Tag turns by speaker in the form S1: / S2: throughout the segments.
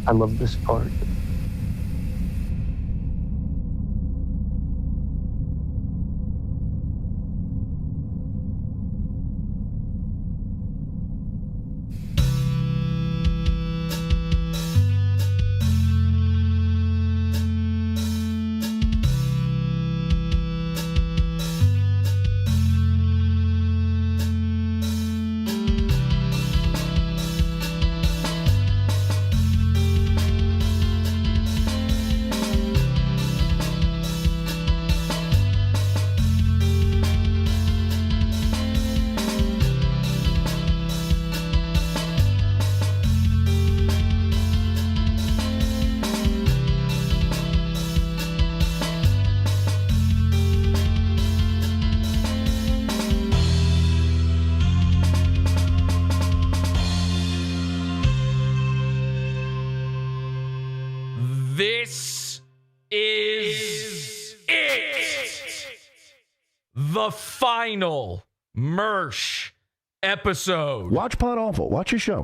S1: I love this part.
S2: This is it. The final Mersh episode.
S3: Watch PodAwful. Watch your show.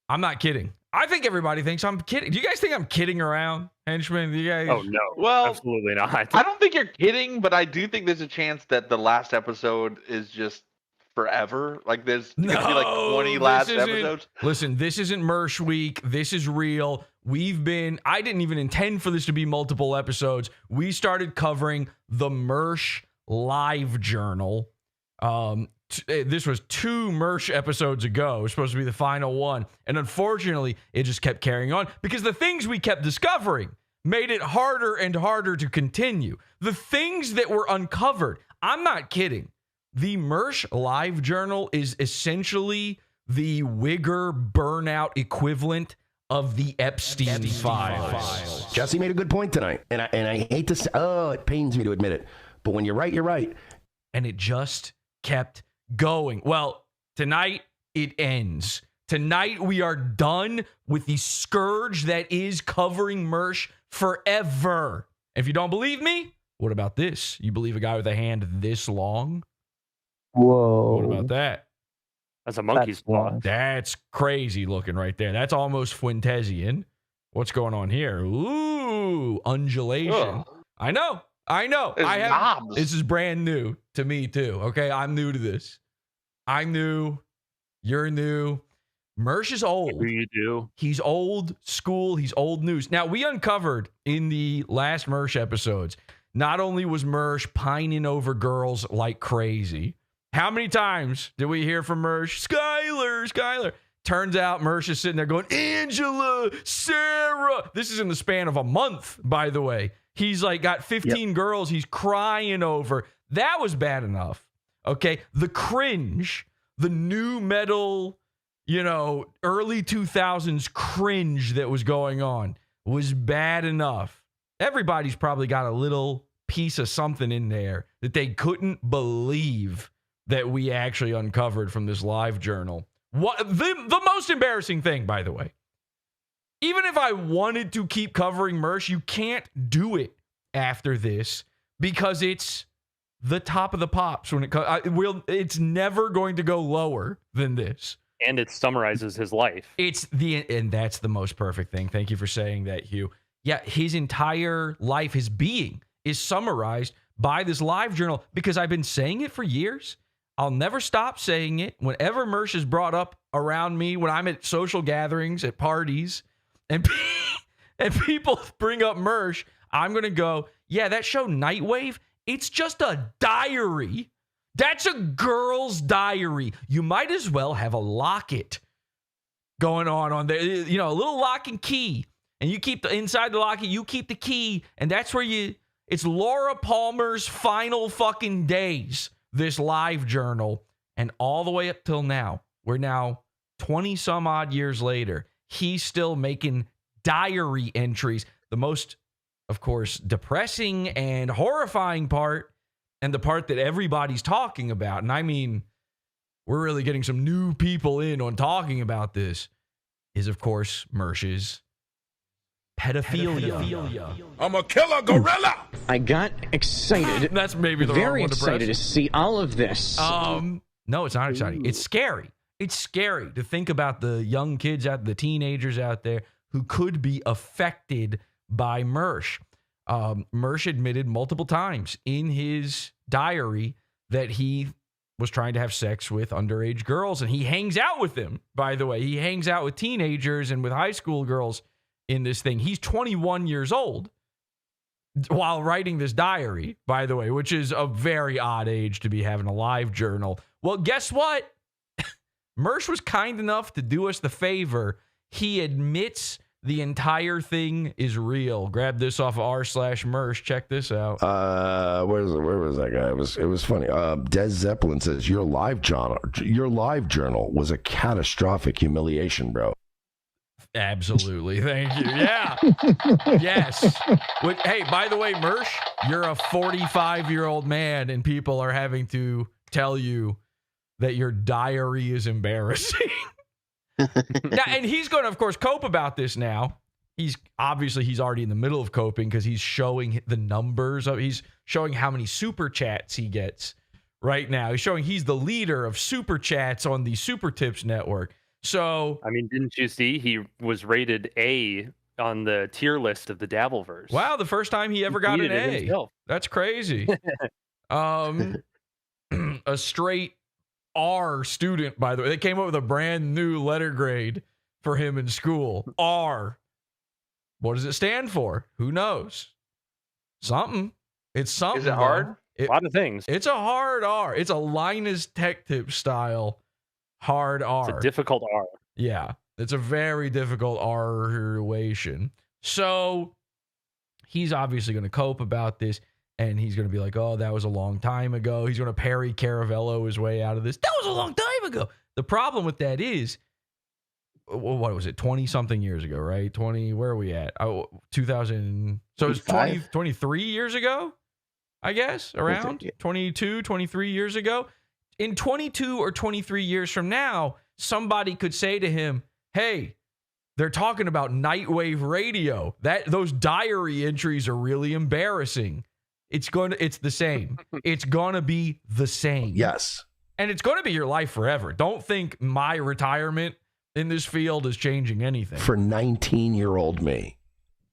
S2: I'm not kidding. I think everybody thinks I'm kidding. Do you guys think I'm kidding around, henchmen? Do you guys?
S4: Oh, no.
S5: Well,
S4: Absolutely not.
S5: I don't think you're kidding, but I do think there's a chance that the last episode is just forever. Like there's gonna be like 20 last episodes.
S2: Listen, this isn't Mersh week. This is real. I didn't even intend for this to be multiple episodes. We started covering the Mersh Livejournal. This was 2 Mersh episodes ago. It was supposed to be the final one. And unfortunately, it just kept carrying on because the things we kept discovering made it harder and harder to continue. The things that were uncovered, I'm not kidding. The Mersh Livejournal is essentially the wigger burnout equivalent of the Epstein files.
S3: Jesse made a good point tonight, and I hate to say, it pains me to admit it, but when you're right, you're right.
S2: And it just kept going. Well, tonight it ends. Tonight we are done with the scourge that is covering Mersh forever. If you don't believe me, what about this? You believe a guy with a hand this long?
S1: Whoa.
S2: What about that?
S4: That's a monkey's paw.
S2: That's crazy looking right there. That's almost Fuentesian. What's going on here? Ooh, undulation.
S5: Ugh.
S2: I know.
S5: There's knobs.
S2: This is brand new to me too. Okay, I'm new to this. I'm new. You're new. Mersh is old.
S4: What do you do?
S2: He's old school. He's old news. Now, we uncovered in the last Mersh episodes, not only was Mersh pining over girls like crazy. How many times did we hear from Mersh? Skylar. Turns out Mersh is sitting there going, Angela, Sarah. This is in the span of a month, by the way. He's like got 15 girls he's crying over. That was bad enough. Okay. The cringe, the new metal, early 2000s cringe that was going on was bad enough. Everybody's probably got a little piece of something in there that they couldn't believe that we actually uncovered from this live journal. What the most embarrassing thing, by the way, even if I wanted to keep covering Mersh, you can't do it after this because it's the top of the pops when it comes. It's never going to go lower than this.
S4: And it summarizes his life.
S2: And that's the most perfect thing. Thank you for saying that, Hugh. Yeah, his entire life, his being is summarized by this live journal because I've been saying it for years. I'll never stop saying it. Whenever Mersh is brought up around me, when I'm at social gatherings, at parties, and people bring up Mersh, I'm going to go, yeah, that show Nightwave, it's just a diary. That's a girl's diary. You might as well have a locket going on there. A little lock and key. And you keep inside the locket, you keep the key. And that's where it's Laura Palmer's final fucking days. This live journal, and all the way up till now, we're now 20 some odd years later, he's still making diary entries. The most, of course, depressing and horrifying part, and the part that everybody's talking about, and I mean, we're really getting some new people in on talking about this, is, of course, Mersh's pedophilia.
S6: I'm a killer gorilla.
S7: I got excited.
S2: That's maybe the
S7: very
S2: wrong one to
S7: excited to
S2: press.
S7: see all of this.
S2: No, it's not exciting. It's scary. It's scary to think about the young kids the teenagers out there who could be affected by Mersh. Mersh admitted multiple times in his diary that he was trying to have sex with underage girls, and he hangs out with them, by the way. He hangs out with teenagers and with high school girls in this thing. He's 21 years old while writing this diary, by the way, which is a very odd age to be having a live journal. Well, guess what? Mersh was kind enough to do us the favor. He admits the entire thing is real. Grab this off of r/Mersh. Check this out.
S3: Where was that guy? It was funny. Des Zeppelin says your live journal was a catastrophic humiliation, bro.
S2: Absolutely. Thank you. Yeah. Yes. Hey, by the way, Mersh, you're a 45-year-old man, and people are having to tell you that your diary is embarrassing. Now, and he's going to, of course, cope about this now. He's already in the middle of coping because he's showing the numbers. He's showing how many super chats he gets right now. He's showing he's the leader of super chats on the Super Tips network. So,
S4: I mean, didn't you see he was rated A on the tier list of the Dabbleverse?
S2: wow, the first time he ever got an A.
S4: Himself.
S2: That's crazy. A straight R student, by the way. They came up with a brand new letter grade for him in school. R. What does it stand for? Who knows? Something. It's something.
S5: Is it hard?
S4: A lot of things.
S2: It's a hard R. It's a Linus Tech Tip style hard R.
S4: It's a difficult R.
S2: Yeah. It's a very difficult R-ation. So he's obviously going to cope about this. And he's going to be like, oh, that was a long time ago. He's going to Perry Caravello his way out of this. That was a long time ago. The problem with that is, what was it, 20-something years ago, right? 20, where are we at? Oh, 2000. So it's 23 years ago, I guess, around 22, 23 years ago. In 22 or 23 years from now, somebody could say to him, hey, they're talking about Nightwave radio. Those diary entries are really embarrassing. It's the same. It's gonna be the same.
S3: Yes.
S2: And it's gonna be your life forever. Don't think my retirement in this field is changing anything.
S3: For 19-year-old me.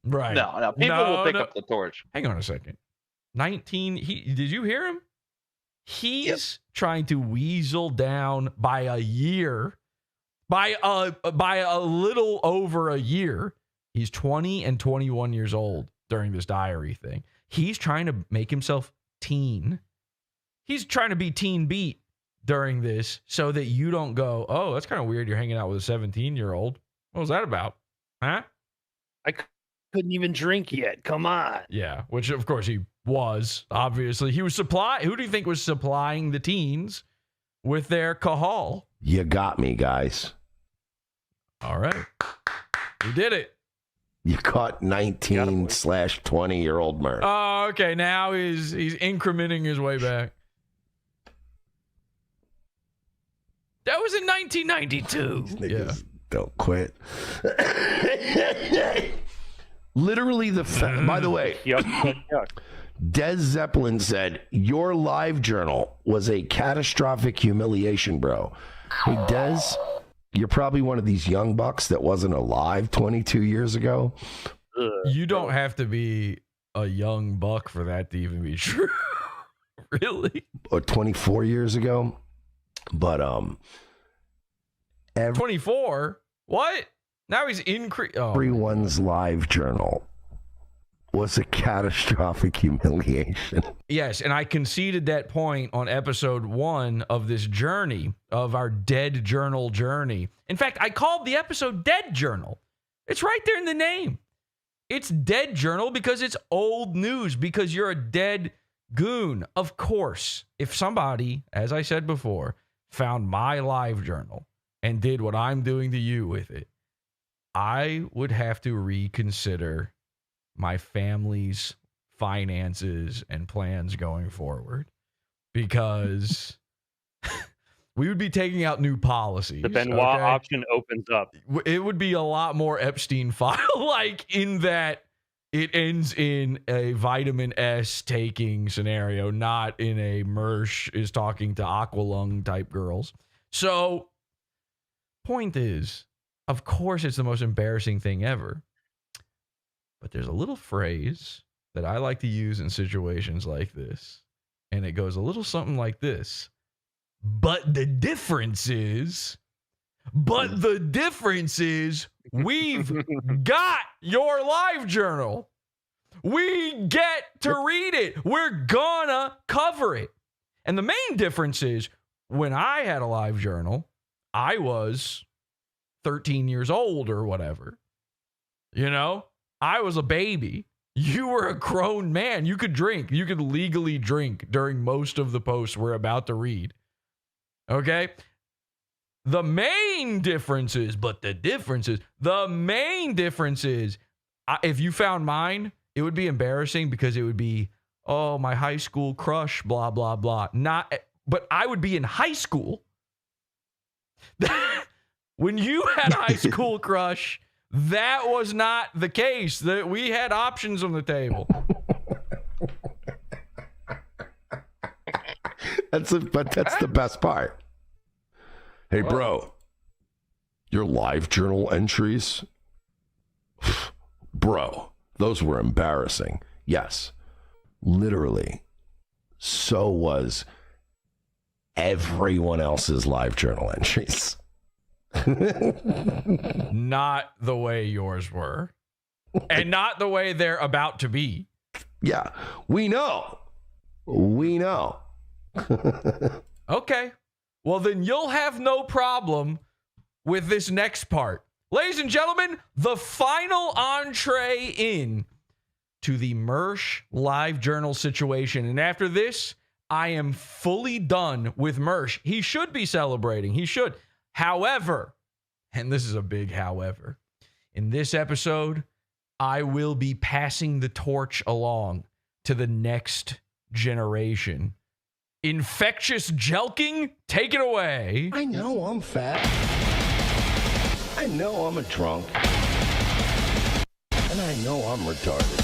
S2: Right.
S5: No. People will pick up the torch.
S2: Hang on a second. 19. Did you hear him? He's trying to weasel down by a year. By a little over a year. He's 20 and 21 years old during this diary thing. He's trying to make himself teen. He's trying to be teen beat during this so that you don't go, oh, that's kind of weird. You're hanging out with a 17-year-old. What was that about? Huh?
S4: I couldn't even drink yet. Come on.
S2: Yeah, which of course he was, obviously. He was who do you think was supplying the teens with their cajal?
S3: You got me, guys.
S2: All right. You did it.
S3: You caught 19/20-year-old Mersh.
S2: Oh, okay. Now he's incrementing his way back. That was in 1992.
S3: These niggas don't quit. Literally by the way,
S4: Yuck.
S3: Des Zeppelin said, your live journal was a catastrophic humiliation, bro. Hey, Des, you're probably one of these young bucks that wasn't alive 22 years ago.
S2: You don't have to be a young buck for that to even be true. Really?
S3: Or 24 years ago. But
S2: 24? What? Now he's
S3: everyone's live journal was a catastrophic humiliation.
S2: Yes, and I conceded that point on episode 1 of this journey, of our Dead Journal journey. In fact, I called the episode Dead Journal. It's right there in the name. It's Dead Journal because it's old news, because you're a dead goon. Of course, if somebody, as I said before, found my live journal and did what I'm doing to you with it, I would have to reconsider my family's finances and plans going forward, because we would be taking out new policies.
S4: The Benoit option opens up.
S2: It would be a lot more Epstein file, like in that it ends in a vitamin S taking scenario, not in a Mersh is talking to Aqualung type girls. So point is, of course, it's the most embarrassing thing ever. But there's a little phrase that I like to use in situations like this. And it goes a little something like this. But the difference is, we've got your live journal. We get to read it. We're gonna cover it. And the main difference is, when I had a live journal, I was 13 years old or whatever. You know, I was a baby. You were a grown man. You could drink. You could legally drink during most of the posts we're about to read. Okay? The main difference is, if you found mine, it would be embarrassing because it would be, oh, my high school crush, blah, blah, blah. But I would be in high school. When you had a high school crush, that was not the case. That we had options on the table.
S3: That's the best part. Hey, bro, your live journal entries, bro, those were embarrassing. Yes, literally. So was everyone else's live journal entries.
S2: Not the way yours were, and not the way they're about to be.
S3: Yeah, we know.
S2: Okay. Well, then you'll have no problem with this next part. Ladies and gentlemen, the final entree in to the Mersh live journal situation. And after this, I am fully done with Mersh. He should be celebrating. He should. However, and this is a big however, in this episode, I will be passing the torch along to the next generation. Infectious jelking, take it away.
S3: I know I'm fat. I know I'm a drunk. And I know I'm retarded.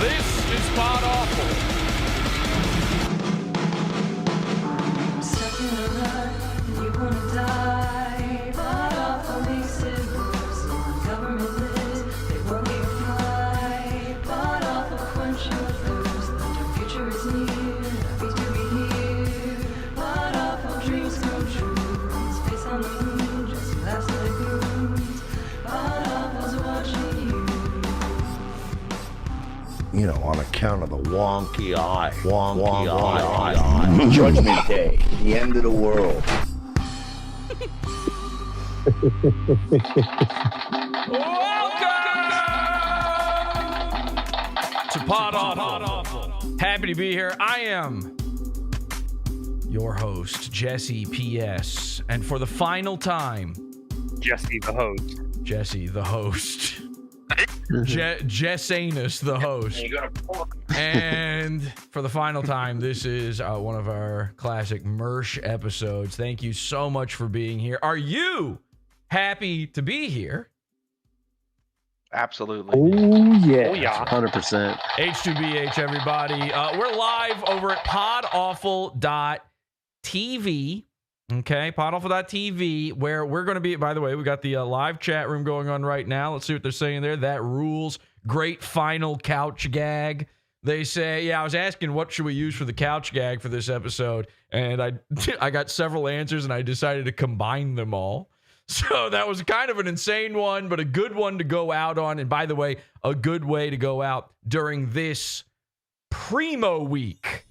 S2: This is PodAwful.
S6: Stuck in a rut, you wanna die. PodAwful makes it worse. On government list, they won't let you fly. PodAwful quench your thirst. The future is near, happy to be here. PodAwful dreams come true. Space on the moon, just laughs at the goons. PodAwful's watching you.
S3: You know, on account of the wonky eye. Judgment Day, the end of the world.
S2: Welcome to PodAwful. Happy to be here. I am your host, Jesse P.S. And for the final time,
S4: Jesse the host.
S2: Jesse the host. Jessanus the host. And for the final time, this is one of our classic Mersh episodes. Thank you so much for being here. Are you happy to be here?
S5: Absolutely.
S1: Oh, yeah.
S4: Oh, yeah.
S1: 100%.
S2: H2BH, everybody. We're live over at PodAwful.tv. Okay, PodAwful.tv, where we're going to be. By the way, we got the live chat room going on right now. Let's see what they're saying there. That rules. Great final couch gag. They say, yeah, I was asking what should we use for the couch gag for this episode, and I got several answers, and I decided to combine them all. So that was kind of an insane one, but a good one to go out on. And by the way, a good way to go out during this Primo week.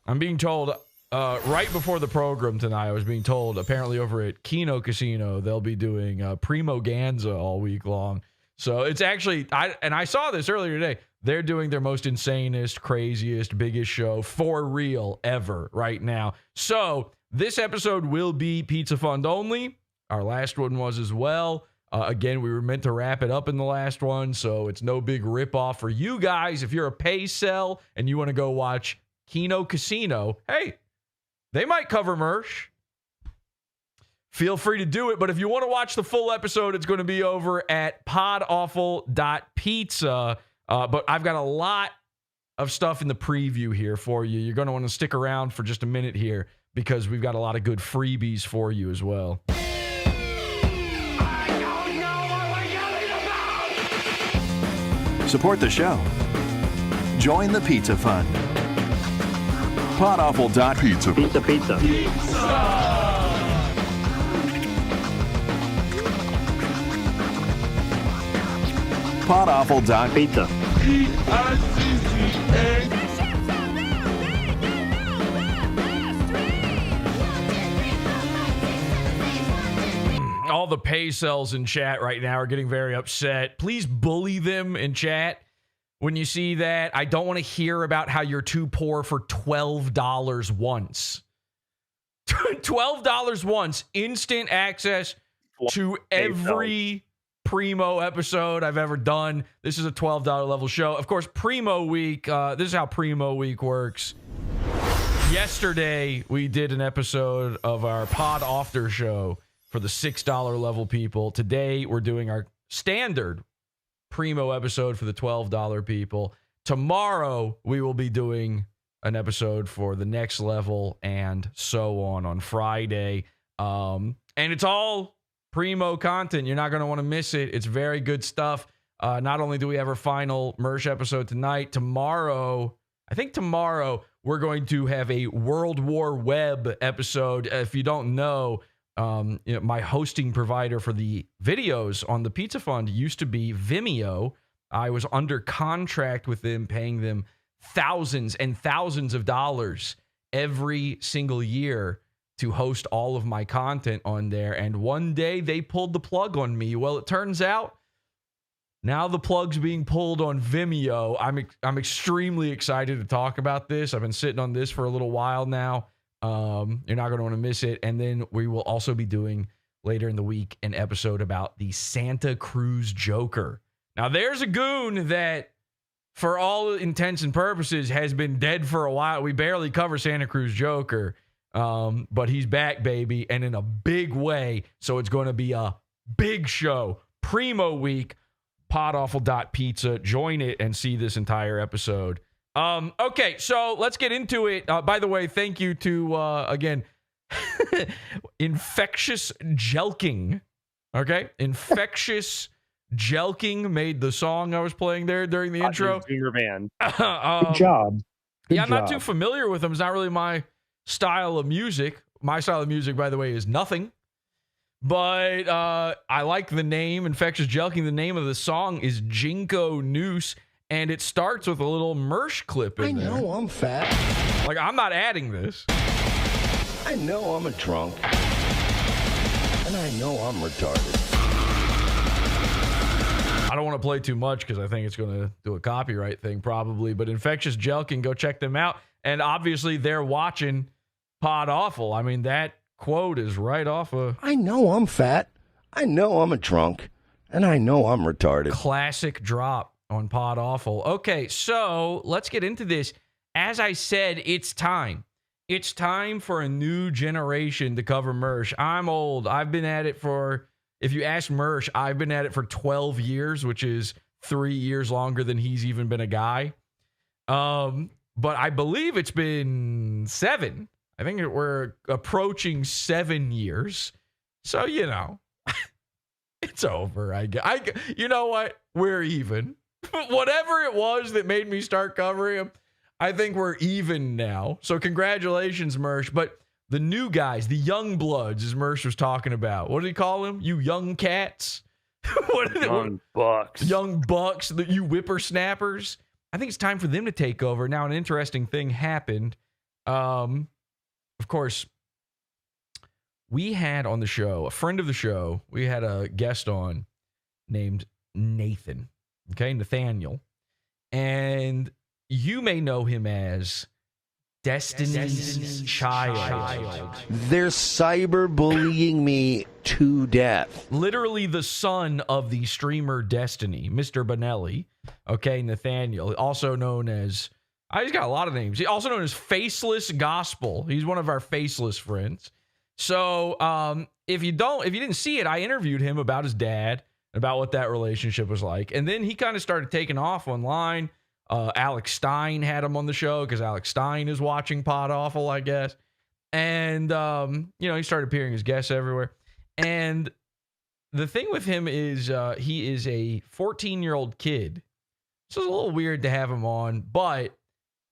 S2: I'm being told... right before the program tonight, I was being told apparently over at Keno Casino, they'll be doing Primo Ganza all week long. So it's actually, I saw this earlier today. They're doing their most insanest, craziest, biggest show for real ever right now. So this episode will be Pizza Fund only. Our last one was as well. Again, we were meant to wrap it up in the last one, so it's no big ripoff for you guys. If you're a pay cell and you want to go watch Keno Casino, hey, they might cover Mersh. Feel free to do it. But if you want to watch the full episode, it's going to be over at podawful.pizza. But I've got a lot of stuff in the preview here for you. You're going to want to stick around for just a minute here because we've got a lot of good freebies for you as well.
S8: Support the show. Join the Pizza Fund. PodAwful.pizza.
S7: Pizza.
S8: PodAwful.pizza.
S2: All the pay cells in chat right now are getting very upset. Please bully them in chat when you see that. I don't want to hear about how you're too poor for $12 once. $12 once. Instant access to every Primo episode I've ever done. This is a $12 level show. Of course, Primo Week. This is how Primo Week works. Yesterday, we did an episode of our PodAwful show for the $6 level people. Today, we're doing our standard Primo episode for the $12 people. Tomorrow, we will be doing an episode for the next level and so on Friday. And it's all Primo content. You're not going to want to miss it. It's very good stuff. Not only do we have our final Mersh episode tonight, tomorrow, we're going to have a World War Web episode. If you don't know, my hosting provider for the videos on the Pizza Fund used to be Vimeo. I was under contract with them, paying them thousands and thousands of dollars every single year to host all of my content on there. And one day they pulled the plug on me. Well, it turns out now the plug's being pulled on Vimeo. I'm extremely excited to talk about this. I've been sitting on this for a little while now. You're not going to want to miss it. And then we will also be doing later in the week an episode about the Santa Cruz Joker. Now, there's a goon that, for all intents and purposes, has been dead for a while. We barely cover Santa Cruz Joker, but he's back, baby, and in a big way. So it's going to be a big show. Primo Week, PodAwful.pizza. Join it and see this entire episode. Okay, so let's get into it. By the way, thank you to, again, Infectious Jelking. Okay? Infectious Jelking made the song I was playing there during the intro.
S4: Zoomer band.
S7: Good job.
S2: Yeah, I'm not too familiar with them. It's not really my style of music. My style of music, by the way, is nothing. But I like the name, Infectious Jelking. The name of the song is Jinko Noose. And it starts with a little Mersh clip in there.
S3: I know I'm fat.
S2: Like, I'm not adding this.
S3: I know I'm a drunk. And I know I'm retarded.
S2: I don't want to play too much because I think it's going to do a copyright thing probably. But Infectious Jelking, go check them out. And obviously, they're watching PodAwful. I mean, that quote is right off a
S3: I know I'm fat. I know I'm a drunk. And I know I'm retarded.
S2: classic drop on PodAwful. Okay, so let's get into this. As I said, it's time. It's time for a new generation to cover Mersh. I'm old. I've been at it for, if you ask Mersh, I've been at it for 12 years, which is 3 years longer than he's even been a guy. But I believe it's been 7. I think we're approaching 7 years. So, you know, it's over. You know what? We're even. Whatever it was that made me start covering him, I think we're even now. So congratulations, Mersh. But the new guys, the young bloods, as Mersh was talking about, what did he call them? You young cats?
S4: Young bucks.
S2: Young bucks, you whippersnappers. I think it's time for them to take over. Now, an interesting thing happened. Of course, we had on the show, a friend of the show, we had a guest on named Nathan. Okay, Nathaniel. And you may know him as Destiny's Child.
S3: They're cyberbullying me to death.
S2: Literally the son of the streamer Destiny, Mr. Bonnell. Okay, Nathaniel, also known as, he's got a lot of names. He's also known as Faceless Gospel. He's one of our faceless friends. So if you didn't see it, I interviewed him about his dad, about what that relationship was like. And then he kind of started taking off online. Alex Stein had him on the show because Alex Stein is watching PodAwful, I guess. And, he started appearing as guests everywhere. And the thing with him is he is a 14-year-old kid. So it's a little weird to have him on. But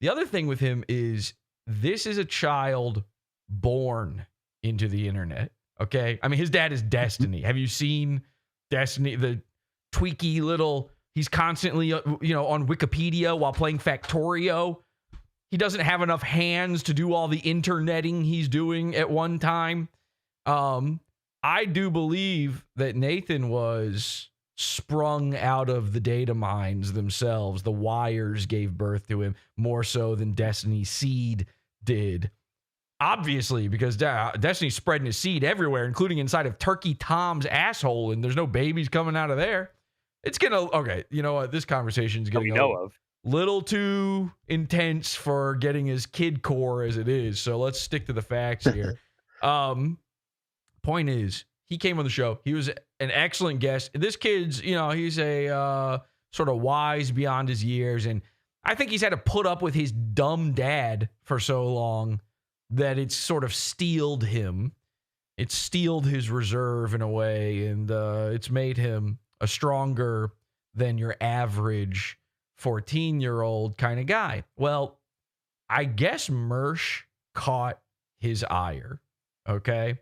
S2: the other thing with him is this is a child born into the internet. Okay? I mean, his dad is Destiny. Have you seen Destiny? The tweaky little... He's constantly, on Wikipedia while playing Factorio. He doesn't have enough hands to do all the interneting he's doing at one time. I do believe that Nathan was sprung out of the data mines themselves. The wires gave birth to him more so than Destiny's seed did. Obviously, because Destiny's spreading his seed everywhere, including inside of Turkey Tom's asshole, and there's no babies coming out of there. It's okay. You know what? This conversation's getting a little too intense for getting as kid core as it is. So let's stick to the facts here. Point is, he came on the show. He was an excellent guest. This kid's, he's a sort of wise beyond his years, and I think he's had to put up with his dumb dad for so long that it's sort of steeled him. It's steeled his reserve in a way, and it's made him a stronger than your average 14-year-old kind of guy. Well, I guess Mersh caught his ire, okay?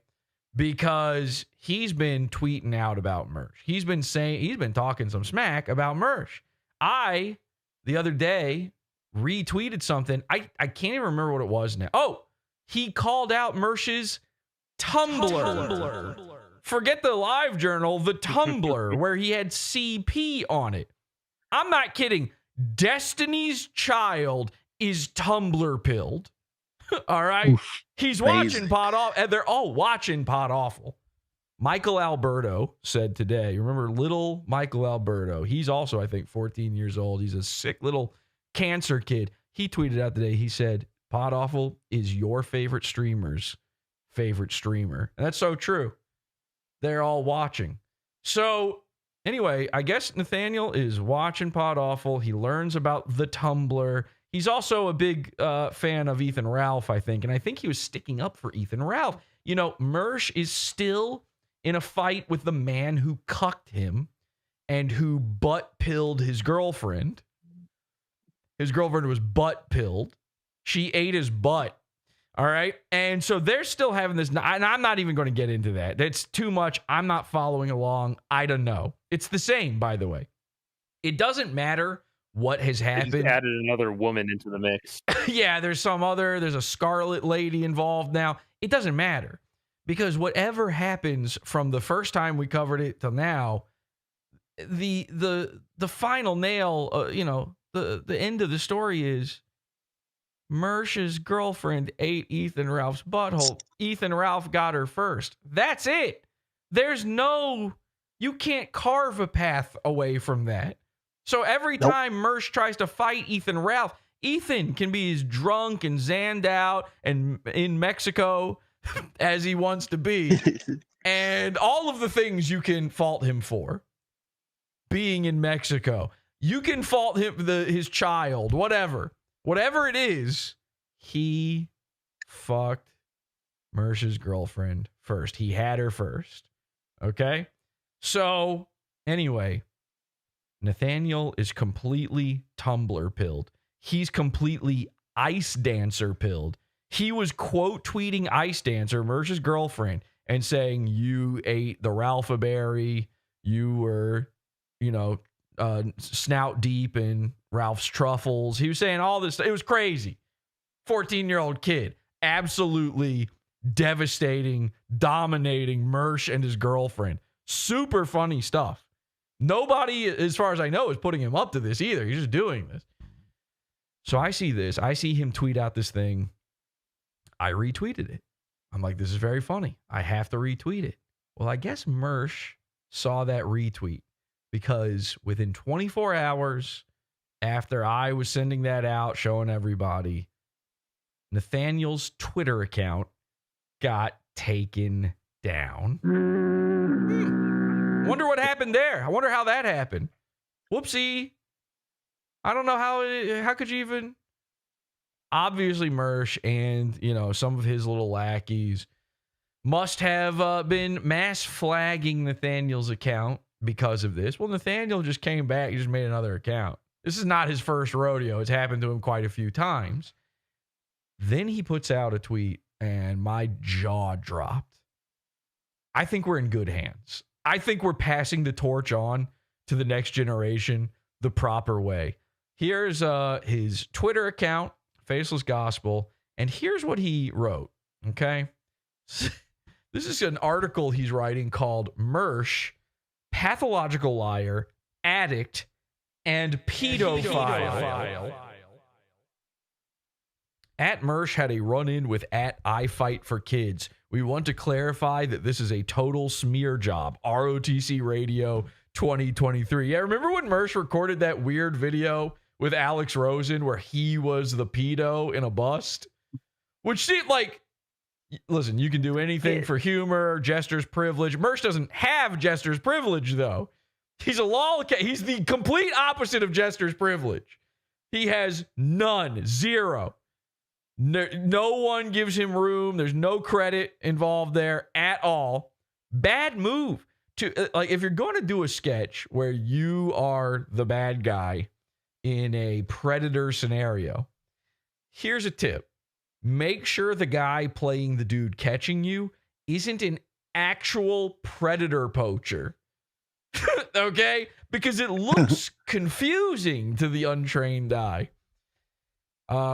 S2: Because he's been tweeting out about Mersh. He's been talking some smack about Mersh. The other day, retweeted something. I can't even remember what it was now. Oh, he called out Mersh's Tumblr. Forget the live journal, the Tumblr, where he had CP on it. I'm not kidding. Destiny's Child is Tumblr pilled. All right?
S3: Oof,
S2: He's
S3: amazing.
S2: watching PodAwful, and they're all watching PodAwful. Michael Alberto said today, remember little Michael Alberto? He's also, I think, 14 years old. He's a sick little cancer kid. He tweeted out today, he said, PodAwful is your favorite streamer's favorite streamer. And that's so true. They're all watching. So anyway, I guess Nathaniel is watching PodAwful. He learns about the Tumblr. He's also a big fan of Ethan Ralph, I think. And I think he was sticking up for Ethan Ralph. Mersh is still in a fight with the man who cucked him and who butt-pilled his girlfriend. His girlfriend was butt-pilled. She ate his butt. All right. And so they're still having this. And I'm not even going to get into that. That's too much. I'm not following along. I don't know. It's the same, by the way. It doesn't matter what has
S4: They
S2: happened.
S4: just added another woman into the mix.
S2: Yeah, there's a Scarlet lady involved now. It doesn't matter because whatever happens from the first time we covered it till now, the final nail, the end of the story is Mersh's girlfriend ate Ethan Ralph's butthole. Ethan Ralph got her first. That's it. You can't carve a path away from that. So every time Mersh tries to fight Ethan Ralph, Ethan can be as drunk and zanned out and in Mexico as he wants to be. And all of the things you can fault him for. Being in Mexico. You can fault him, his child, whatever. Whatever it is, he fucked Mersh's girlfriend first. He had her first. Okay? So, anyway, Nathaniel is completely Tumblr pilled. He's completely Ice Dancer pilled. He was quote tweeting Ice Dancer, Mersh's girlfriend, and saying, you ate the Ralphaberry. You were, snout deep in Ralph's truffles. He was saying all this. It was crazy. 14-year-old kid. Absolutely devastating, dominating Mersh and his girlfriend. Super funny stuff. Nobody, as far as I know, is putting him up to this either. He's just doing this. So I see this. I see him tweet out this thing. I retweeted it. I'm like, this is very funny. I have to retweet it. Well, I guess Mersh saw that retweet because within 24 hours after I was sending that out, showing everybody, Nathaniel's Twitter account got taken down. Wonder what happened there. I wonder how that happened. Whoopsie. I don't know how could you even. Obviously, Mersh and some of his little lackeys must have been mass flagging Nathaniel's account because of this. Well, Nathaniel just came back. He just made another account. This is not his first rodeo. It's happened to him quite a few times. Then he puts out a tweet, and my jaw dropped. I think we're in good hands. I think we're passing the torch on to the next generation the proper way. Here's his Twitter account, Faceless Gospel, and here's what he wrote, okay? This is an article he's writing called Mersh, Pathological Liar, Addict, and Pedophile. At Mersh had a run-in with at I Fight for Kids. We want to clarify that this is a total smear job. ROTC Radio 2023. Yeah, remember when Mersh recorded that weird video with Alex Rosen where he was the pedo in a bust? Which seemed like, listen, you can do anything for humor, jester's privilege. Mersh doesn't have jester's privilege, though. He's he's the complete opposite of jester's privilege. He has none, zero. No one gives him room. There's no credit involved there at all. Bad move. If you're going to do a sketch where you are the bad guy in a predator scenario, here's a tip. Make sure the guy playing the dude catching you isn't an actual predator poacher. Okay? Because it looks confusing to the untrained eye.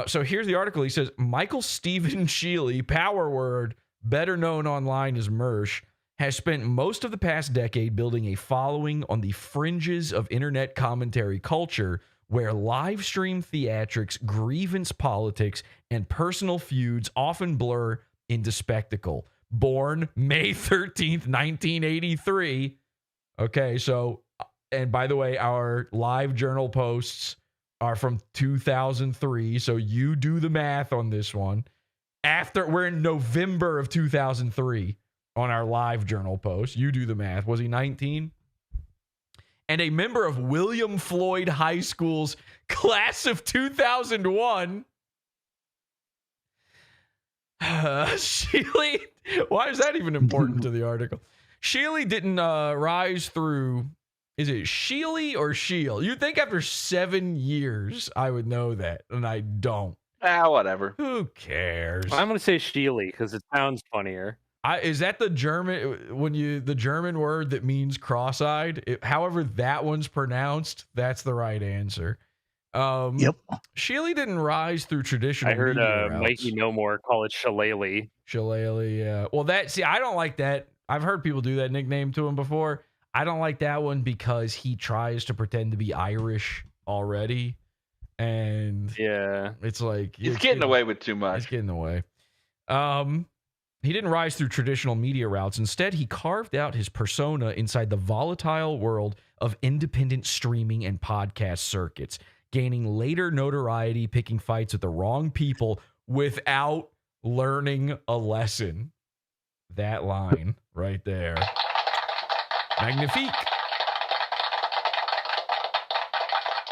S2: So here's the article. He says, Michael Steven Sheely, power word, better known online as Mersh, has spent most of the past decade building a following on the fringes of internet commentary culture where live stream theatrics, grievance politics, and personal feuds often blur into spectacle. Born May 13th, 1983. Okay, so, and by the way, our live journal posts are from 2003, so you do the math on this one. We're in November of 2003 on our live journal post. You do the math. Was he 19? And a member of William Floyd High School's class of 2001. Sheely, why is that even important to the article? Sheely didn't rise through. Is it Sheely or Sheel? You'd think after 7 years I would know that, and I don't.
S5: Whatever.
S2: Who cares?
S4: I'm going to say Sheely because it sounds funnier.
S2: Is that the German the German word that means cross-eyed? However that one's pronounced, that's the right answer.
S7: Yep.
S2: Sheely didn't rise through traditional.
S4: I heard
S2: media routes.
S4: Mikey No More call it Shillelagh.
S2: Shillelagh, yeah. Well, I don't like that. I've heard people do that nickname to him before. I don't like that one because he tries to pretend to be Irish already. And
S4: yeah,
S2: it's like
S5: he's getting away with too much.
S2: He's getting away. He didn't rise through traditional media routes. Instead, he carved out his persona inside the volatile world of independent streaming and podcast circuits, gaining later notoriety, picking fights with the wrong people without learning a lesson. That line right there. Magnifique.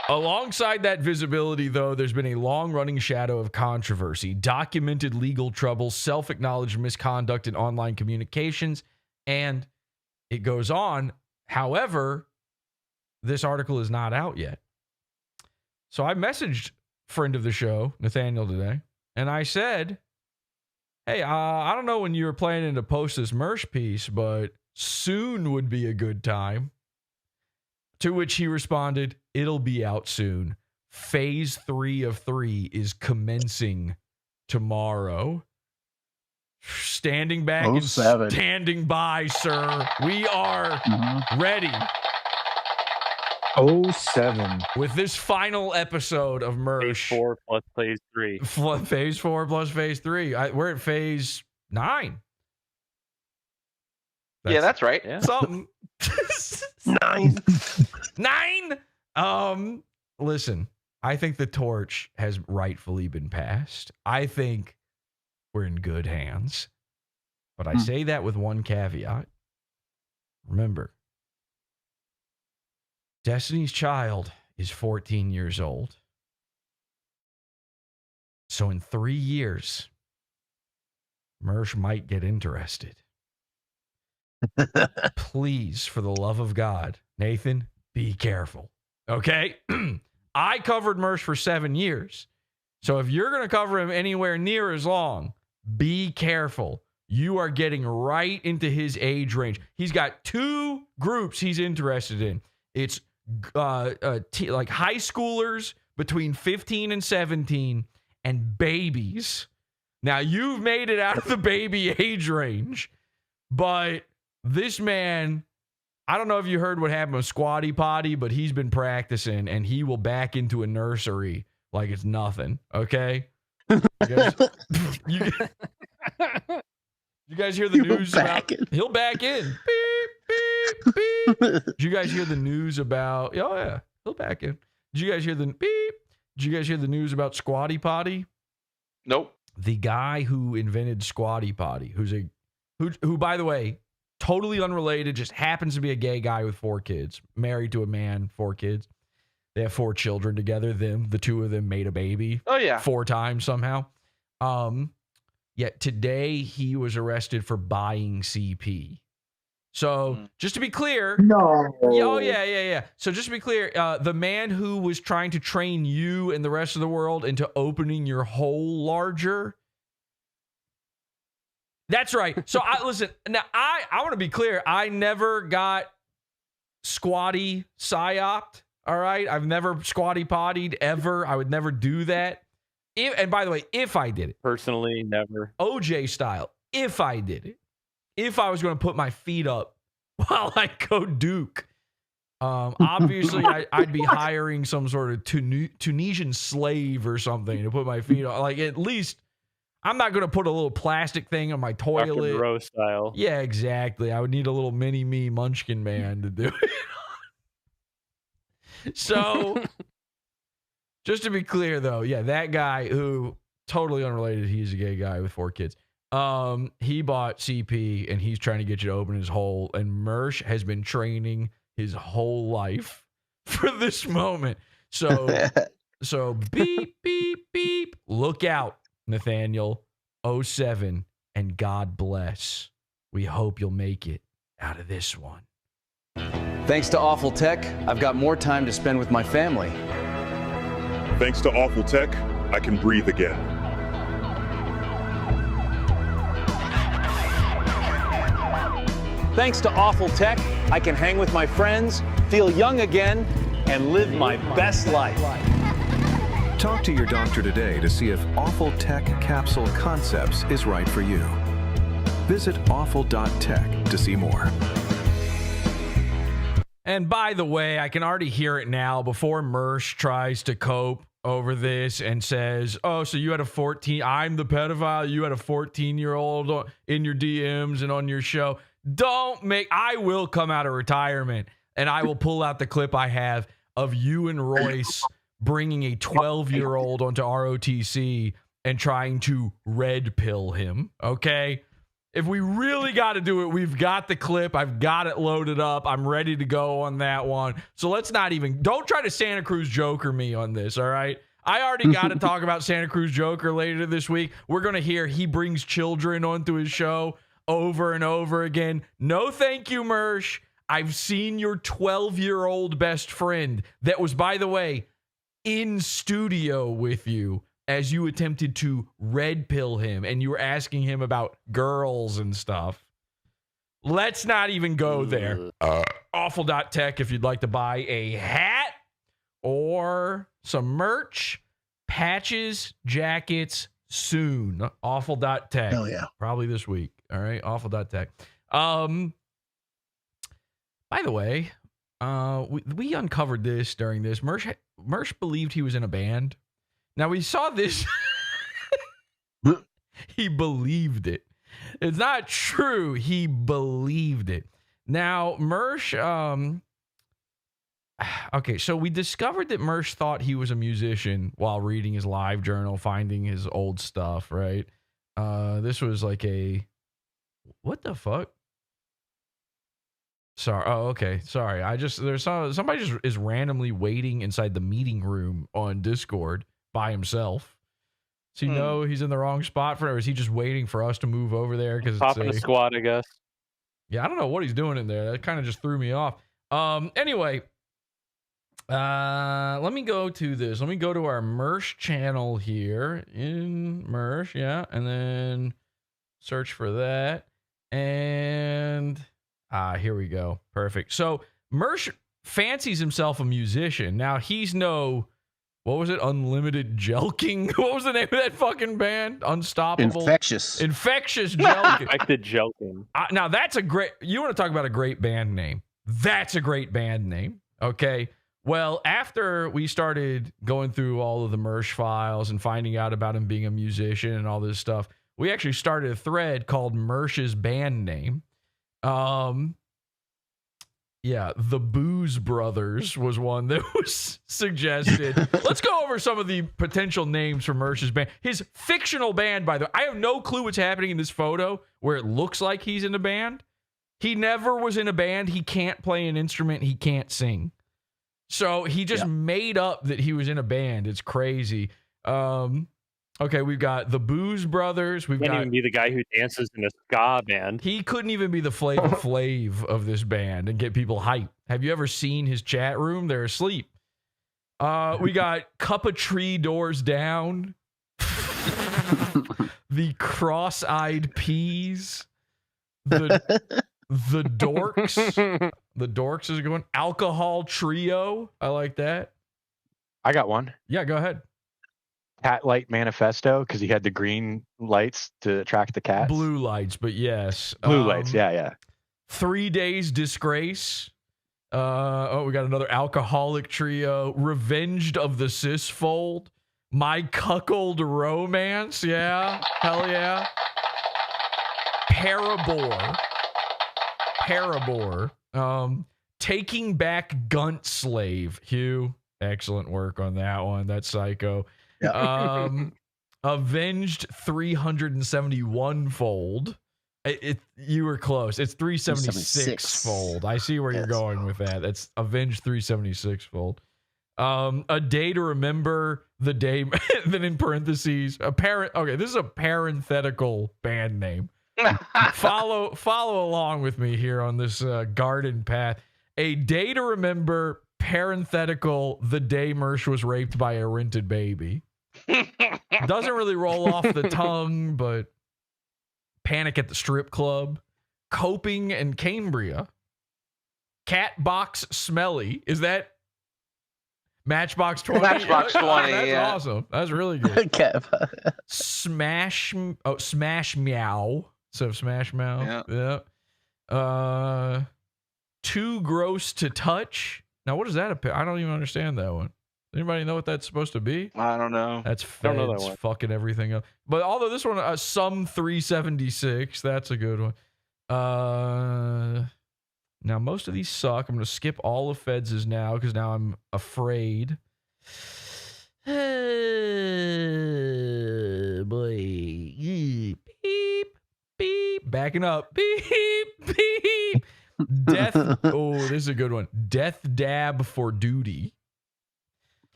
S2: Alongside that visibility, though, there's been a long-running shadow of controversy, documented legal trouble, self-acknowledged misconduct in online communications, and it goes on. However, this article is not out yet. So I messaged friend of the show, Nathaniel, today, and I said, hey, I don't know when you were planning to post this Mersh piece, but soon would be a good time. To which he responded, it'll be out soon. Phase 3 of 3 is commencing tomorrow. Standing back and standing by, sir. We are ready.
S7: 07.
S2: With this final episode of Mersh.
S4: Phase 4 plus phase 3.
S2: Phase 4 plus phase 3. We're at phase 9.
S5: Yeah, that's right.
S4: Yeah.
S2: Something. 9. Listen, I think the torch has rightfully been passed. I think we're in good hands. But I say that with one caveat. Remember, Destiny's Child is 14 years old. So in 3 years, Mersh might get interested. Please, for the love of God, Nathan, be careful. Okay? I covered Mersh for 7 years. So if you're going to cover him anywhere near as long, be careful. You are getting right into his age range. He's got 2 groups he's interested in. It's like high schoolers between 15 and 17 and babies. Now, you've made it out of the baby age range, but this man, I don't know if you heard what happened with Squatty Potty, but he's been practicing and he will back into a nursery like it's nothing. Okay? You guys hear the news about he'll back in. Beep, beep, beep. Did you guys hear the news about oh yeah, he'll back in. Did you guys hear the beep? Did you guys hear the news about Squatty Potty?
S5: Nope.
S2: The guy who invented Squatty Potty, who by the way, totally unrelated, just happens to be a gay guy with 4 kids, married to a man, 4 kids. They have 4 children together. The 2 of them made a baby.
S5: Oh yeah.
S2: 4 times somehow. Yet today he was arrested for buying CP. So just to be clear,
S7: No.
S2: oh yeah. So just to be clear, the man who was trying to train you and the rest of the world into opening your hole larger. That's right. So listen. Now I want to be clear. I never got squatty psyoped. All right, I've never squatty pottied ever. I would never do that. And by the way, if I did it,
S4: Personally, never.
S2: OJ style, if I did it, if I was going to put my feet up while I go Duke, obviously I'd be hiring some sort of Tunisian slave or something to put my feet up. Like at least I'm not going to put a little plastic thing on my
S4: Dr.
S2: toilet.
S4: Bro style.
S2: Yeah, exactly. I would need a little mini me munchkin man to do it. So, just to be clear, though, yeah, that guy who totally unrelated, he's a gay guy with 4 kids. He bought CP and he's trying to get you to open his hole. And Mersh has been training his whole life for this moment. So beep, beep, beep. Look out, Nathaniel. 07 and God bless. We hope you'll make it out of this one.
S9: Thanks to Awful Tech, I've got more time to spend with my family.
S10: Thanks to Awful Tech, I can breathe again.
S9: Thanks to Awful Tech, I can hang with my friends, feel young again, and live my best life.
S11: Talk to your doctor today to see if Awful Tech Capsule Concepts is right for you. Visit awful.tech to see more.
S2: And by the way, I can already hear it now before Mersh tries to cope over this and says, oh, so you had I'm the pedophile, you had a 14-year-old in your DMs and on your show. I will come out of retirement and I will pull out the clip I have of you and Royce bringing a 12-year-old onto ROTC and trying to red pill him, okay? If we really got to do it, we've got the clip. I've got it loaded up. I'm ready to go on that one. So don't try to Santa Cruz Joker me on this, all right? I already got to talk about Santa Cruz Joker later this week. We're going to hear he brings children onto his show over and over again. No thank you, Mersh. I've seen your 12-year-old best friend that was, by the way, in studio with you as you attempted to red pill him and you were asking him about girls and stuff. Let's not even go there. Awful.tech if you'd like to buy a hat or some merch, patches, jackets soon. Awful.tech.
S3: Hell yeah.
S2: Probably this week. All right. Awful.tech. By the way, we uncovered this during this. Mersh believed he was in a band. Now, we saw this. He believed it. It's not true. He believed it. Now, Mersh, okay, so we discovered that Mersh thought he was a musician while reading his live journal, finding his old stuff, right? This was like what the fuck? Sorry. Oh, okay. Sorry. Somebody just is randomly waiting inside the meeting room on Discord by himself. So you know he's in the wrong spot for, or is he just waiting for us to move over there because it's
S4: Popping a squad, I guess.
S2: Yeah, I don't know what he's doing in there. That kind of just threw me off. Anyway, let me go to this. Let me go to our Mersh channel here in Mersh, yeah, and then search for that. And here we go. Perfect. So Mersh fancies himself a musician. Now he's no, what was it? Unlimited Jelking? What was the name of that fucking band? Unstoppable.
S12: Infectious
S2: Jelking.
S4: Infected Jelking.
S2: Now that's a great, you want to talk about a great band name. That's a great band name. Okay. Well, after we started going through all of the Mersh files and finding out about him being a musician and all this stuff, we actually started a thread called Mersh's band name. Yeah, the Booze Brothers was one that was suggested. Let's go over some of the potential names for Mersh's band. His fictional band, by the way, I have no clue what's happening in this photo where it looks like he's in a band. He never was in a band. He can't play an instrument. He can't sing. So he just made up that he was in a band. It's crazy. Okay, we've got the Booze Brothers.
S4: He can't even be the guy who dances in a ska band.
S2: He couldn't even be the Flavor Flav of this band and get people hyped. Have you ever seen his chat room? They're asleep. We got Cup of Tree Doors Down. The Cross-Eyed Peas. The Dorks. The Dorks is a good one. Alcohol Trio. I like that.
S13: I got one.
S2: Yeah, go ahead.
S13: Cat Light Manifesto, because he had the green lights to attract the cats.
S2: Blue lights, but yes.
S13: Blue lights, yeah.
S2: 3 Days Disgrace. We got another Alcoholic Trio. Revenged of the Sisfold. My Cuckold Romance. Yeah. Hell yeah. Parabor. Taking Back Gunt Slave. Hugh, excellent work on that one. That's psycho. Avenged 371 fold. You were close. It's 376 fold. I see where you're going with that. That's Avenged 376 fold. A Day to Remember, the day. Then in parentheses, okay, this is a parenthetical band name. Follow along with me here on this garden path. A Day to Remember, parenthetical, the day Mersh was raped by a rented baby. Doesn't really roll off the tongue, but Panic at the Strip Club, Coping and Cambria, Cat Box Smelly. Is that Matchbox 20?
S5: Matchbox 20,
S2: That's
S5: yeah.
S2: awesome. That's really good. Smash Meow. So Smash Mouth. Yeah. Too Gross to Touch. Now, what is that? I don't even understand that one. Anybody know what that's supposed to be?
S5: I don't know.
S2: That's Feds fucking everything up. But although this one, some 376, that's a good one. Now, most of these suck. I'm going to skip all of Feds' now because now I'm afraid. Boy. Beep, beep. Backing up. Beep, beep. Death. Oh, this is a good one. Death Dab for Duty.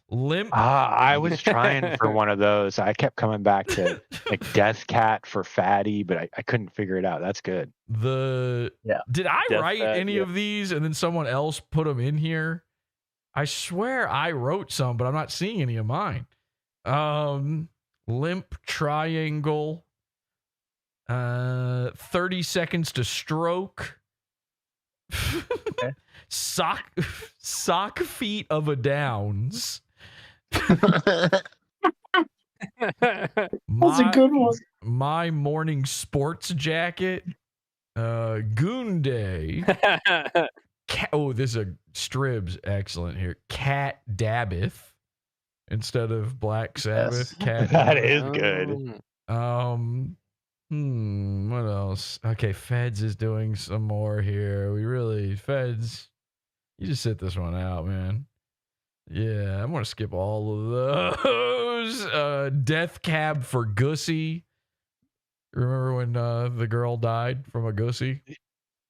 S2: Limp.
S13: I was trying for one of those. I kept coming back to like Death Cat for Fatty, but I couldn't figure it out. That's good.
S2: Did I write any of these and then someone else put them in here? I swear I wrote some, but I'm not seeing any of mine. Limp Triangle. 30 Seconds to Stroke. Sock Feet of a Downs.
S14: That's a good one.
S2: My Morning Sports Jacket. Goon Day. This is a Stribs. Excellent here. Cat Dabbeth instead of Black Sabbath. Cat
S13: That is good.
S2: What else? Okay, Feds is doing some more here. Feds, you just sit this one out, man. Yeah, I'm gonna skip all of those. Death Cab for Gussie. Remember when the girl died from a Gussie?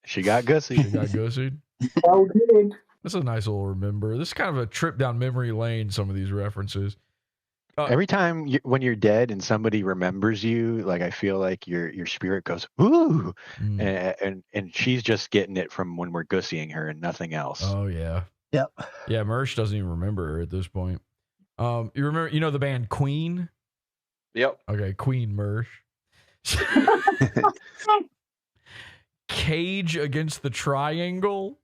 S13: She got gussy.
S2: She got gussied.
S14: Well did.
S2: That's a nice little remember. This is kind of a trip down memory lane, some of these references.
S13: Every time when you're dead and somebody remembers you, like I feel like your spirit goes ooh, and she's just getting it from when we're gussying her and nothing else.
S2: Oh yeah.
S7: Yep.
S2: Yeah, Mersh doesn't even remember her at this point. You remember? You know the band Queen?
S5: Yep.
S2: Okay, Queen Mersh. Cage Against the Triangle.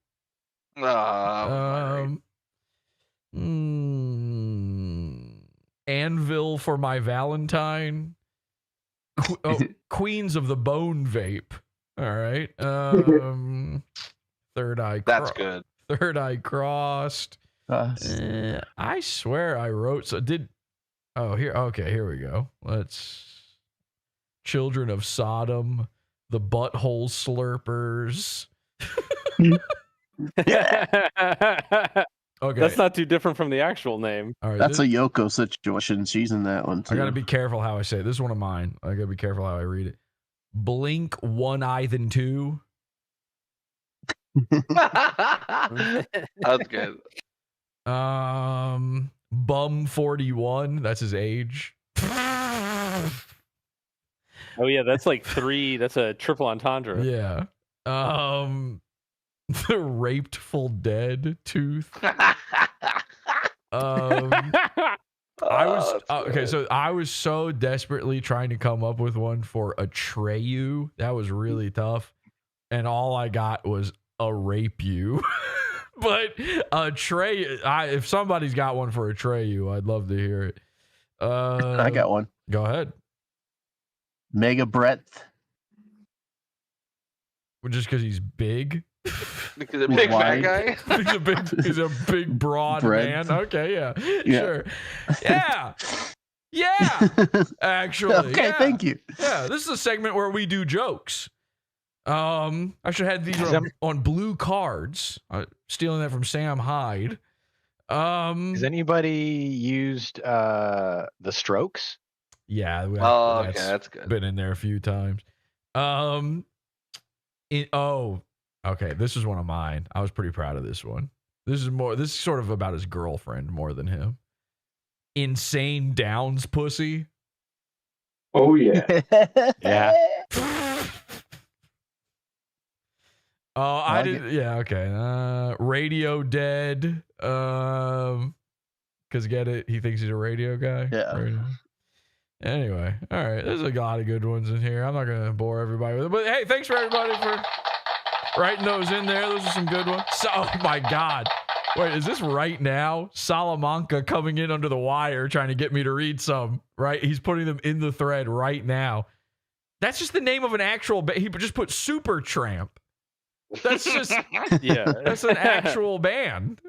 S2: Anvil for My Valentine. Queens of the Bone Vape. All right. Third Eye.
S5: That's good.
S2: Third Eye Crossed. I swear I wrote so did. Oh, here. Okay, here we go. Let's. Children of Sodom, the Butthole Slurpers. Okay,
S4: that's not too different from the actual name.
S2: All right,
S12: that's a Yoko situation. She's in that one too.
S2: I gotta be careful how I say it. This is one of mine. I gotta be careful how I read it. Blink, One-Eyed and Two.
S5: That's good.
S2: Bum 41. That's his age.
S4: Oh yeah, that's like 3. That's a triple entendre.
S2: Yeah. The Raped Full Dead Tooth. So I was so desperately trying to come up with one for Atreyu. That was really tough. And all I got was a rape you. But Atreyu, if somebody's got one for Atreyu, I'd love to hear it.
S12: I got one.
S2: Go ahead.
S12: Mega breadth.
S2: Just because he's big?
S5: Because a big fat guy?
S2: he's a big broad
S12: Bread.
S2: man. Okay, yeah. Sure. Yeah. Yeah. Actually.
S12: Okay,
S2: yeah.
S12: thank you.
S2: Yeah, this is a segment where we do jokes. I should have these on blue cards. Stealing that from Sam Hyde.
S13: Has anybody used the Strokes?
S2: Yeah.
S5: That's good.
S2: Been in there a few times. Okay. This is one of mine. I was pretty proud of this one. This is sort of about his girlfriend more than him. Insane Downs pussy.
S14: Oh yeah.
S13: Yeah.
S2: Oh, I did. Yeah. Okay. Radio Dead. Because get it? He thinks he's a radio guy.
S12: Yeah.
S2: Radio. Anyway, all right. There's a lot of good ones in here. I'm not gonna bore everybody with it, but hey, thanks for everybody for writing those in there. Those are some good ones. So, oh my God. Wait, is this right now? Salamanca coming in under the wire trying to get me to read some, right? He's putting them in the thread right now. That's just the name of an actual he just put Super Tramp. That's just
S4: Yeah.
S2: That's an actual band.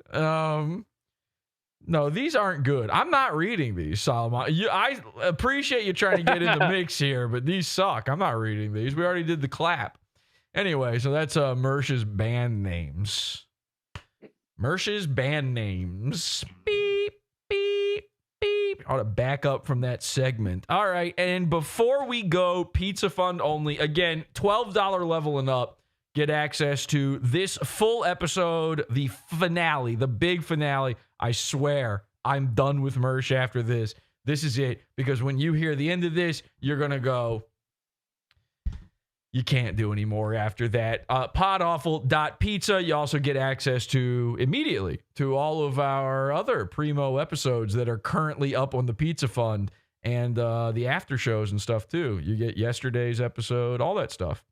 S2: No, these aren't good. I'm not reading these, Salamanca. I appreciate you trying to get in the mix here, but these suck. I'm not reading these. We already did the clap. Anyway, so that's Mersh's band names. Mersh's band names. Beep, beep, beep. I ought to back up from that segment. All right, and before we go, Pizza Fund only. Again, $12 level and up. Get access to this full episode, the finale, the big finale. I swear, I'm done with Mersh after this. This is it. Because when you hear the end of this, you're going to go, you can't do any more after that. PodAwful.pizza. You also get access to immediately to all of our other primo episodes that are currently up on the Pizza Fund and the after shows and stuff too. You get yesterday's episode, all that stuff.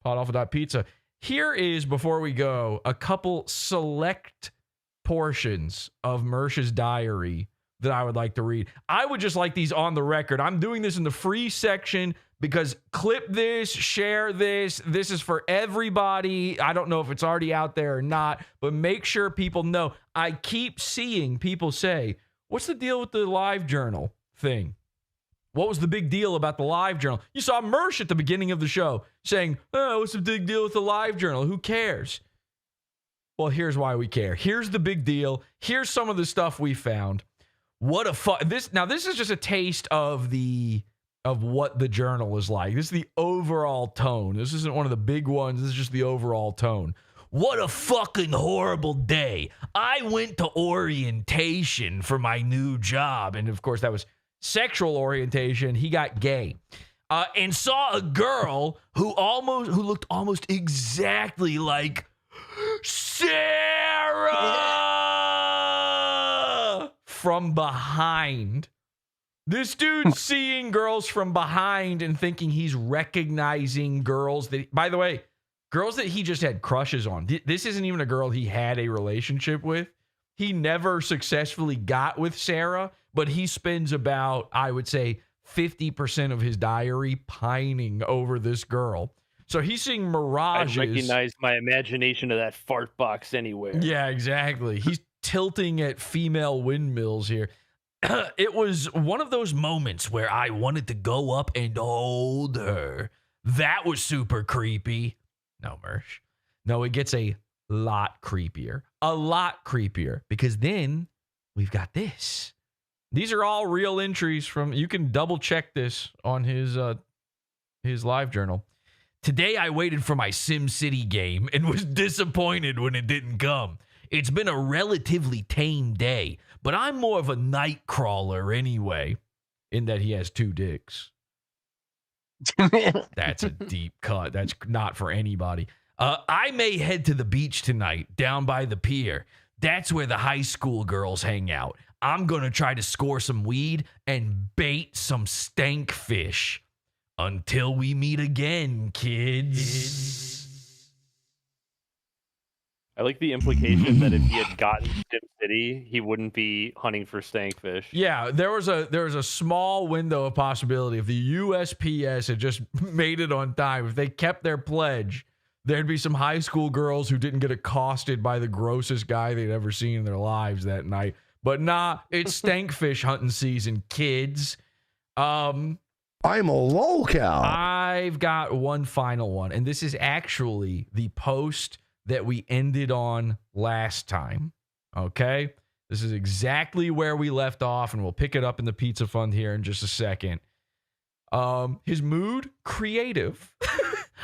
S2: PodAwful.pizza. Here is, before we go, a couple select portions of Mersh's diary that I would like to read. I would just like these on the record. I'm doing this in the free section because clip this, share this. This is for everybody. I don't know if it's already out there or not, but make sure people know. I keep seeing people say, what's the deal with the LiveJournal thing? What was the big deal about the LiveJournal? You saw Mersh at the beginning of the show saying, oh, what's the big deal with the LiveJournal? Who cares? Well, here's why we care. Here's the big deal. Here's some of the stuff we found. What a fun... This is just a taste of the of what the journal is like. This is the overall tone. This isn't one of the big ones. This is just the overall tone. What a fucking horrible day. I went to orientation for my new job. And of course, that was sexual orientation. He got gay. And saw a girl who looked almost exactly like Sarah from behind. This dude's seeing girls from behind and thinking he's recognizing girls that, by the way, girls that he just had crushes on. This isn't even a girl he had a relationship with. He never successfully got with Sarah, but he spends about, I would say, 50% of his diary pining over this girl. So he's seeing mirages.
S4: I recognize my imagination of that fart box anywhere.
S2: Yeah, exactly. He's tilting at female windmills here. It was one of those moments where I wanted to go up and hold her. That was super creepy. No, Mersh. No, it gets a lot creepier. A lot creepier. Because then we've got this. These are all real entries from, you can double check this on his live journal. Today I waited for my SimCity game and was disappointed when it didn't come. It's been a relatively tame day, but I'm more of a night crawler anyway, in that he has 2 dicks. That's a deep cut. That's not for anybody. I may head to the beach tonight, down by the pier. That's where the high school girls hang out. I'm going to try to score some weed and bait some stank fish. Until we meet again, kids.
S4: I like the implication that if he had gotten SimCity, he wouldn't be hunting for stankfish.
S2: Yeah, there was a small window of possibility. If the USPS had just made it on time, if they kept their pledge, there'd be some high school girls who didn't get accosted by the grossest guy they'd ever seen in their lives that night. But nah, it's stankfish hunting season, kids.
S3: I'm a lolcow.
S2: I've got one final one, and this is actually the post that we ended on last time. Okay? This is exactly where we left off, and we'll pick it up in the pizza fund here in just a second. His mood, creative.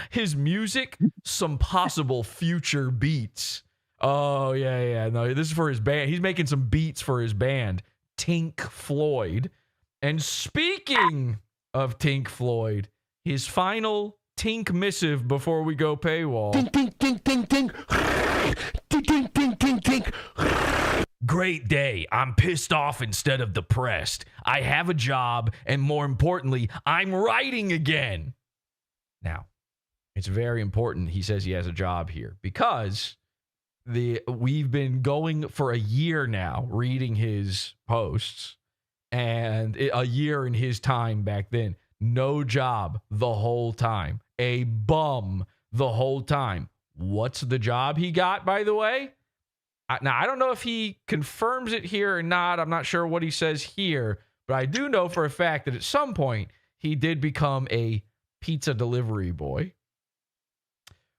S2: His music, some possible future beats. Oh, yeah. No, this is for his band. He's making some beats for his band, Tink Floyd. And speaking of Tink Floyd, his final Tink missive before we go paywall.
S3: Tink, tink, tink, tink, tink. Tink, tink, tink, tink, tink.
S2: Great day. I'm pissed off instead of depressed. I have a job, and more importantly, I'm writing again. Now, it's very important he says he has a job here, because we've been going for a year now reading his posts, and a year in his time back then. No job the whole time. A bum the whole time. What's the job he got, by the way? Now, I don't know if he confirms it here or not. I'm not sure what he says here, but I do know for a fact that at some point he did become a pizza delivery boy.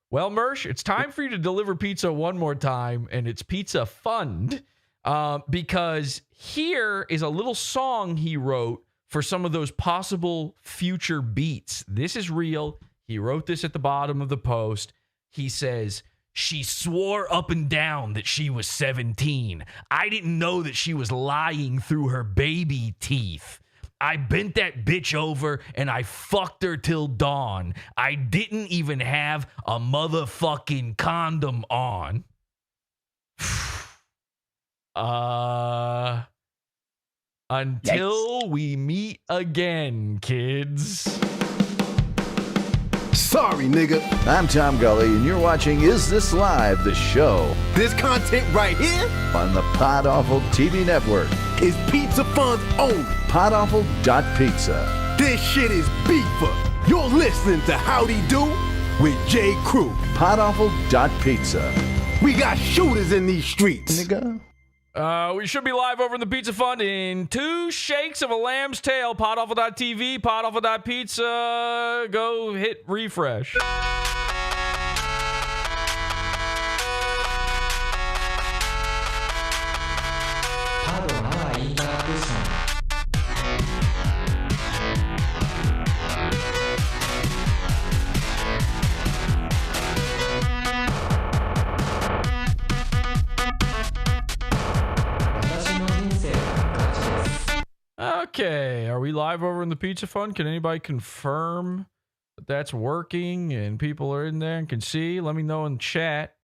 S2: Well, Mersh, it's time for you to deliver pizza one more time, and it's Pizza Fund, because here is a little song he wrote for some of those possible future beats. This is real. He wrote this at the bottom of the post. He says, "She swore up and down that she was 17. I didn't know that she was lying through her baby teeth. I bent that bitch over and I fucked her till dawn. I didn't even have a motherfucking condom on." Until we meet again, kids.
S15: Sorry, nigga.
S8: I'm Tom Gully, and you're watching Is This Live, the show.
S15: This content right here
S8: On the PodAwful TV network.
S15: is Pizza Fun's own.
S8: PodAwful.pizza.
S15: This shit is beefer. You're listening to Howdy Do with J. Crew.
S8: PodAwful.pizza.
S15: We got shooters in these streets.
S8: Nigga.
S2: We should be live over in the Pizza Fund in 2 shakes of a lamb's tail. PodAwful.tv, PodAwful.pizza. Go hit refresh. live over in the Pizza Fund? Can anybody confirm that that's working and people are in there and can see? Let me know in chat.